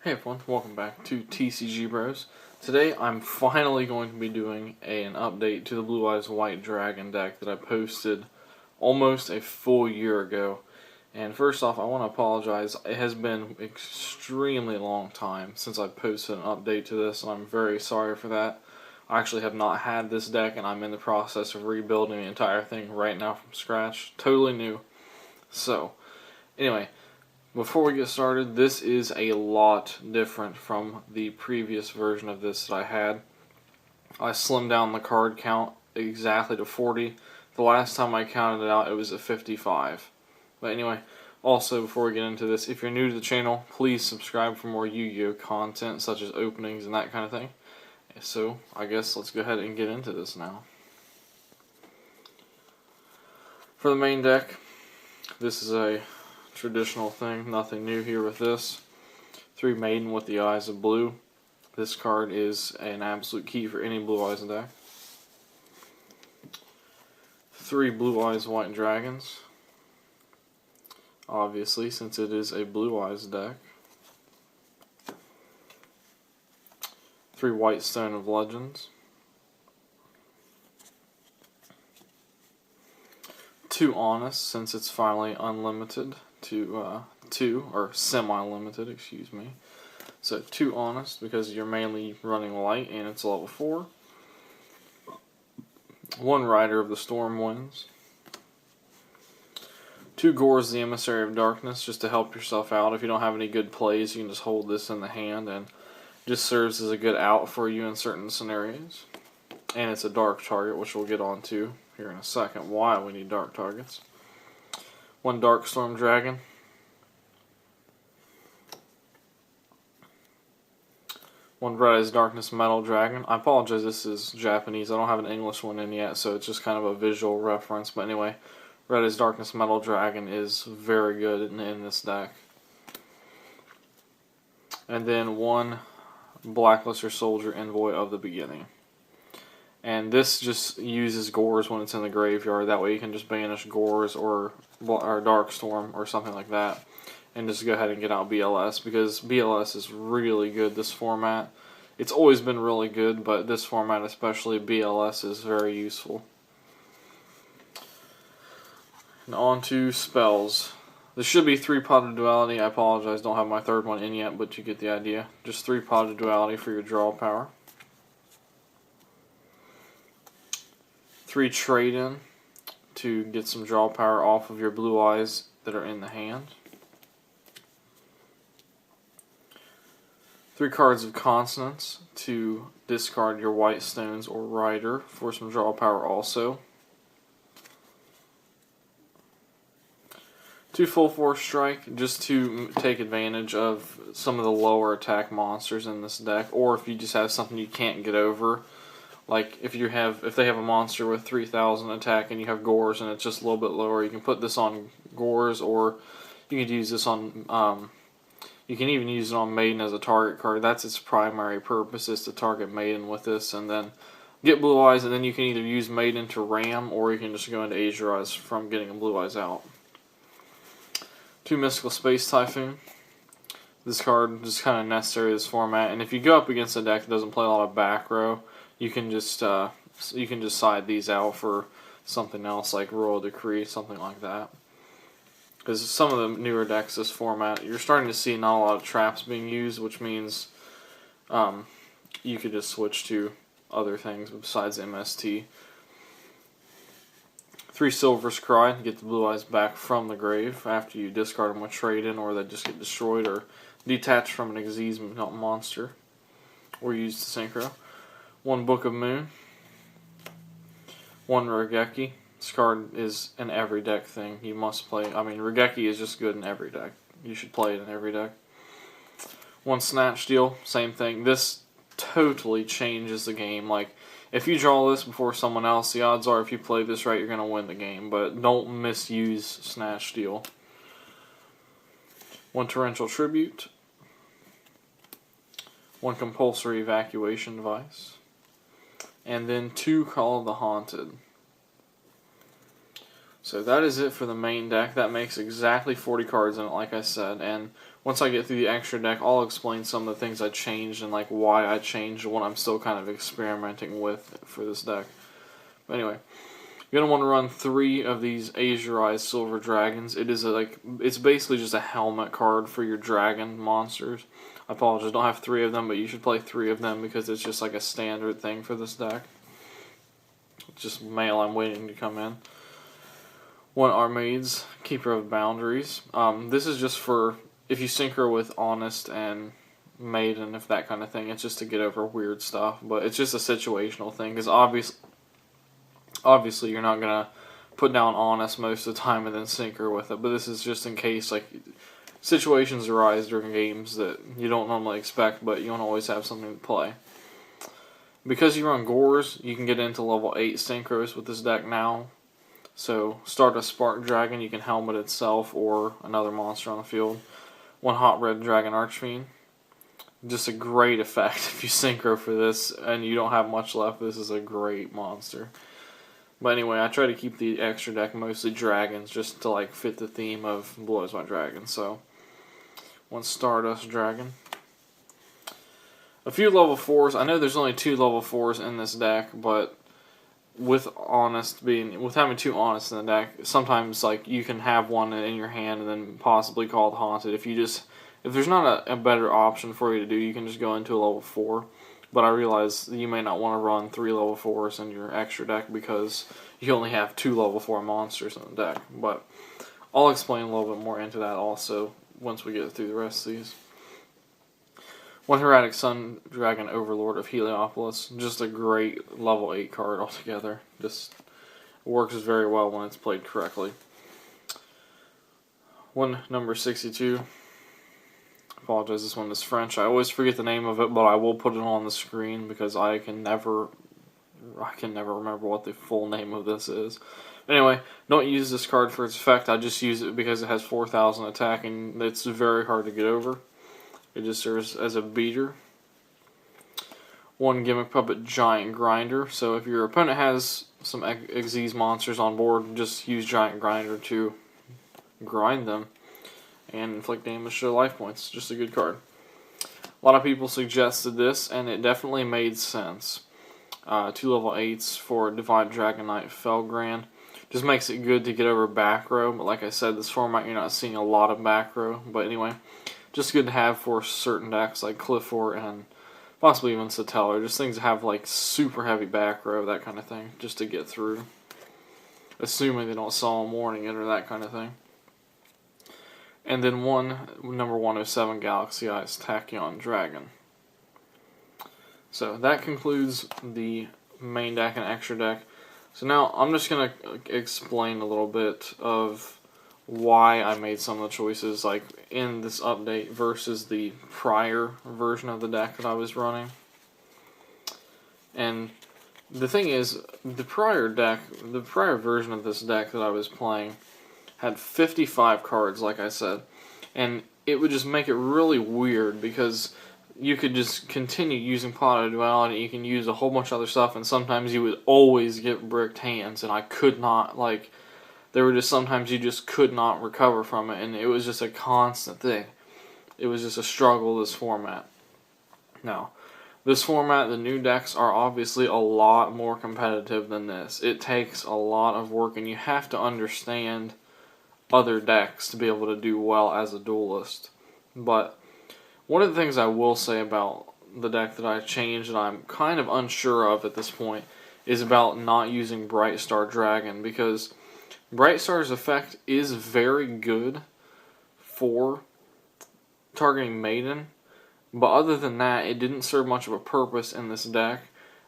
Hey everyone, welcome back to TCG Bros. Today I'm finally going to be doing an update to the Blue Eyes White Dragon deck that I posted almost a full year ago. And first off, I want to apologize. It has been an extremely long time since I posted an update to this, and I'm very sorry for that. I actually have not had this deck, and I'm in the process of rebuilding the entire thing right now from scratch. Totally new. So, anyway, before we get started, this is a lot different from the previous version of this that I had. I slimmed down the card count exactly to 40. The last time I counted it out, it was at 55. But anyway, also before we get into this, if you're new to the channel, please subscribe for more YuGiOh content, such as openings and that kind of thing. So, I guess let's go ahead and get into this now. For the main deck, this is a traditional thing, nothing new here with this. 3 Maiden with the Eyes of Blue. This card is an absolute key for any Blue Eyes deck. 3 Blue Eyes White Dragons. Obviously, since it is a Blue Eyes deck. 3 White Stone of Legends. 2 Honest, since it's finally unlimited to 2, or semi-limited, excuse me. So 2 Honest, because you're mainly running light and it's level 4. 1 Rider of the Storm Winds. 2 Gores, the Emissary of Darkness, just to help yourself out. If you don't have any good plays, you can just hold this in the hand, and just serves as a good out for you in certain scenarios. And it's a dark target, which we'll get onto here in a second, why we need dark targets. 1 Darkstorm Dragon. 1 Red Eyes Darkness Metal Dragon. I apologize, this is Japanese. I don't have an English one in yet, so it's just kind of a visual reference. But anyway, Red Eyes Darkness Metal Dragon is very good in this deck. And then 1 Blackluster Soldier Envoy of the Beginning. And this just uses Gores when it's in the graveyard. That way you can just banish Gores or Darkstorm or something like that. And just go ahead and get out BLS. Because BLS is really good this format. It's always been really good, but this format especially, BLS is very useful. And on to spells. This should be 3 Potted Duality. I apologize, don't have my third one in yet, but you get the idea. Just 3 Potted Duality for your draw power. 3 Trade-In to get some draw power off of your Blue Eyes that are in the hand. 3 cards of Consonance to discard your White Stones or Rider for some draw power also. 2 Full Force Strike, just to take advantage of some of the lower attack monsters in this deck, or if you just have something you can't get over. Like if they have a monster with 3,000 attack and you have Gores and it's just a little bit lower, you can put this on Gores, or you could use this on. You can even use it on Maiden as a target card. That's its primary purpose, is to target Maiden with this, and then get Blue Eyes, and then you can either use Maiden to ram, or you can just go into Azure Eyes from getting a Blue Eyes out. 2 Mystical Space Typhoon. This card is kind of necessary in this format, and if you go up against a deck that doesn't play a lot of back row, you can just side these out for something else like Royal Decree, something like that. Because some of the newer decks this format, you're starting to see not a lot of traps being used, which means you could just switch to other things besides MST. 3 Silver's Cry to get the Blue Eyes back from the grave after you discard them with Trade-In, or they just get destroyed or detached from an Xyz monster, or used to Synchro. 1 Book of Moon. 1 Regeki. This card is an every deck thing. You must play. I mean, Regeki is just good in every deck. You should play it in every deck. 1 Snatch Steal. Same thing. This totally changes the game. Like, if you draw this before someone else, the odds are if you play this right, you're going to win the game. But don't misuse Snatch Steal. 1 Torrential Tribute. 1 Compulsory Evacuation Device. And then 2 Call of the Haunted. So that is it for the main deck. That makes exactly 40 cards in it, like I said. And once I get through the extra deck, I'll explain some of the things I changed and like why I changed and what I'm still kind of experimenting with for this deck. But anyway, you're gonna want to run 3 of these Azurized Silver Dragons. It's basically just a helmet card for your dragon monsters. I apologize, I don't have 3 of them, but you should play 3 of them because it's just like a standard thing for this deck. It's just mail I'm waiting to come in. 1 Armades, Keeper of Boundaries. This is just for if you synchro with Honest and Maiden, if that kind of thing. It's just to get over weird stuff, but it's just a situational thing because obviously you're not gonna put down Honest most of the time and then synchro with it. But this is just in case like situations arise during games that you don't normally expect, but you don't always have something to play. Because you run Gores, you can get into level 8 synchros with this deck now. So, start a Spark Dragon, you can helmet itself or another monster on the field. 1 Hot Red Dragon Archfiend. Just a great effect if you synchro for this and you don't have much left. This is a great monster. But anyway, I try to keep the extra deck mostly dragons just to like fit the theme of Blows My Dragon. So, 1 Stardust Dragon. A few level 4s. I know there's only 2 level 4s in this deck, but with having 2 Honest in the deck, sometimes like you can have one in your hand and then possibly call it Haunted. If there's not a better option for you to do, you can just go into a level 4. But I realize you may not want to run 3 level 4s in your extra deck because you only have 2 level 4 monsters in the deck. But I'll explain a little bit more into that also once we get through the rest of these. 1 Hieratic Sun Dragon Overlord of Heliopolis. Just a great level 8 card altogether. Just works very well when it's played correctly. 1 number 62. Apologize, this one is French. I always forget the name of it, but I will put it on the screen because I can never remember what the full name of this is. Anyway, don't use this card for its effect. I just use it because it has 4,000 attack and it's very hard to get over. It just serves as a beater. 1 Gimmick Puppet Giant Grinder. So if your opponent has some Xyz monsters on board, just use Giant Grinder to grind them and inflict damage to life points. Just a good card. A lot of people suggested this, and it definitely made sense. 2 level 8s for Divine Dragon Knight Felgrand. Just makes it good to get over back row, but like I said, this format you're not seeing a lot of back row. But anyway, just good to have for certain decks like Clifford and possibly even Satellar. Just things that have like super heavy back row, that kind of thing, just to get through. Assuming they don't Solemn Warning it or that kind of thing. And then 1 number 107 Galaxy Eyes Tachyon Dragon. So that concludes the main deck and extra deck. So now I'm just going to explain a little bit of why I made some of the choices like in this update versus the prior version of the deck that I was running. And the thing is, the prior version of this deck that I was playing had 55 cards, like I said, and it would just make it really weird because you could just continue using Plot of Duality, you can use a whole bunch of other stuff, and sometimes you would always get bricked hands, and I could not, like, there were just sometimes you just could not recover from it, and it was just a constant thing. It was just a struggle, this format. Now, this format, the new decks are obviously a lot more competitive than this. It takes a lot of work, and you have to understand other decks to be able to do well as a duelist. But one of the things I will say about the deck that I changed that I'm kind of unsure of at this point is about not using Bright Star Dragon, because Bright Star's effect is very good for targeting Maiden, but other than that, it didn't serve much of a purpose in this deck.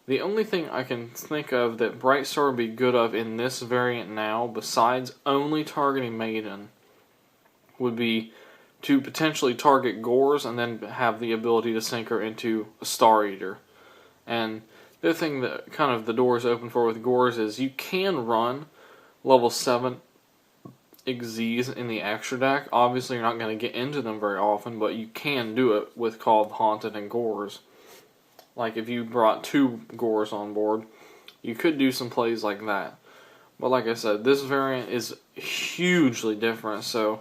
The only thing I can think of that Bright Star would be good of in this variant now, besides only targeting Maiden, would be to potentially target Gores and then have the ability to synchro into a Star Eater. And the other thing that kind of the door is open for with Gores is you can run level 7 Xyz in the extra deck. Obviously, you're not going to get into them very often, but you can do it with Call of the Haunted and Gores. Like if you brought 2 Gores on board, you could do some plays like that. But like I said, this variant is hugely different, so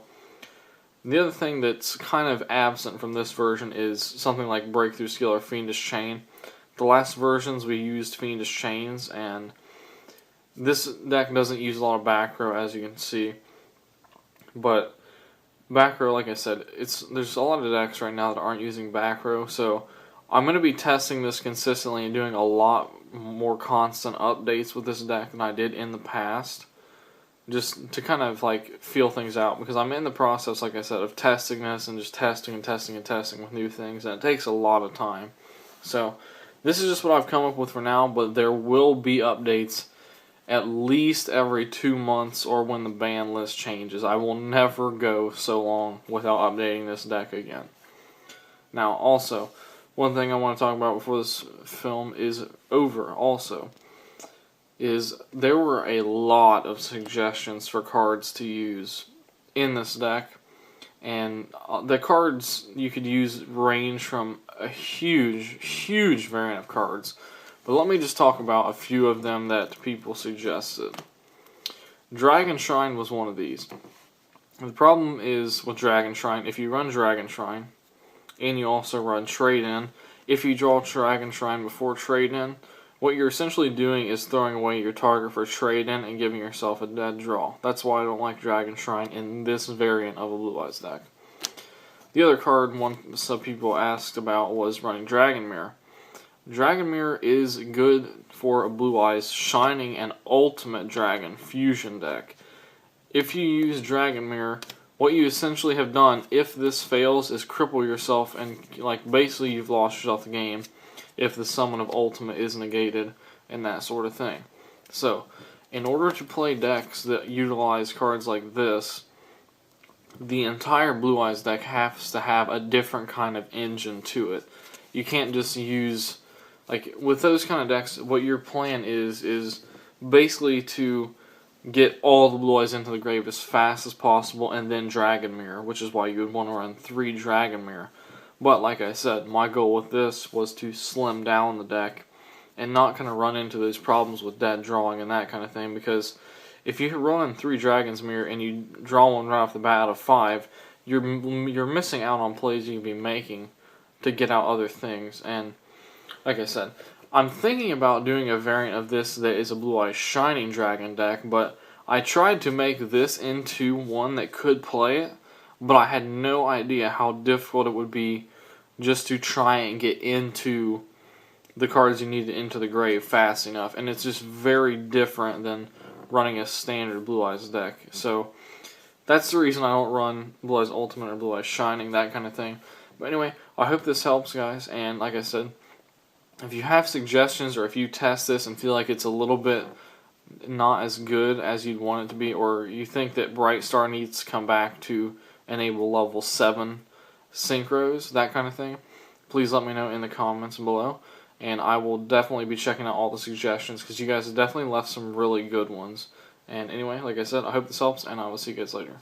The other thing that's kind of absent from this version is something like Breakthrough Skill or Fiendish Chain. The last versions we used Fiendish Chains, and this deck doesn't use a lot of back row, as you can see. But back row, like I said, there's a lot of decks right now that aren't using back row, so I'm going to be testing this consistently and doing a lot more constant updates with this deck than I did in the past, just to kind of like feel things out, because I'm in the process, like I said, of testing this and just testing and testing and testing with new things, and it takes a lot of time. So this is just what I've come up with for now, but there will be updates at least every 2 months or when the ban list changes. I will never go so long without updating this deck again. Now, also, one thing I want to talk about before this film is over, also, is there were a lot of suggestions for cards to use in this deck, and the cards you could use range from a huge variant of cards. But let me just talk about a few of them that people suggested. Dragon Shrine was one of these. The problem is with Dragon Shrine, if you run Dragon Shrine, and you also run Trade-In, if you draw Dragon Shrine before Trade-In, what you're essentially doing is throwing away your target for Trade-In and giving yourself a dead draw. That's why I don't like Dragon Shrine in this variant of a Blue Eyes deck. The other card some people asked about was running Dragon Mirror. Dragon Mirror is good for a Blue Eyes Shining and Ultimate Dragon fusion deck. If you use Dragon Mirror, what you essentially have done, if this fails, is cripple yourself, and like basically you've lost yourself the game if the summon of Ultimate is negated and that sort of thing. So, in order to play decks that utilize cards like this, the entire Blue Eyes deck has to have a different kind of engine to it. You can't just use, like, with those kind of decks, what your plan is basically to get all the Blue Eyes into the grave as fast as possible and then Dragon Mirror, which is why you would want to run 3 Dragon Mirror. But like I said, my goal with this was to slim down the deck and not kind of run into those problems with dead drawing and that kind of thing, because if you run 3 Dragon's Mirror and you draw one right off the bat out of 5, you're missing out on plays you can be making to get out other things. And like I said, I'm thinking about doing a variant of this that is a Blue Eyes Shining Dragon deck, but I tried to make this into one that could play it, but I had no idea how difficult it would be just to try and get into the cards you need to into the grave fast enough. And it's just very different than running a standard Blue Eyes deck. So that's the reason I don't run Blue Eyes Ultimate or Blue Eyes Shining, that kind of thing. But anyway, I hope this helps, guys, and like I said, if you have suggestions or if you test this and feel like it's a little bit not as good as you'd want it to be, or you think that Bright Star needs to come back to enable level 7 synchros, that kind of thing, please let me know in the comments below, and I will definitely be checking out all the suggestions, because you guys have definitely left some really good ones. And anyway, like I said, I hope this helps, and I will see you guys later.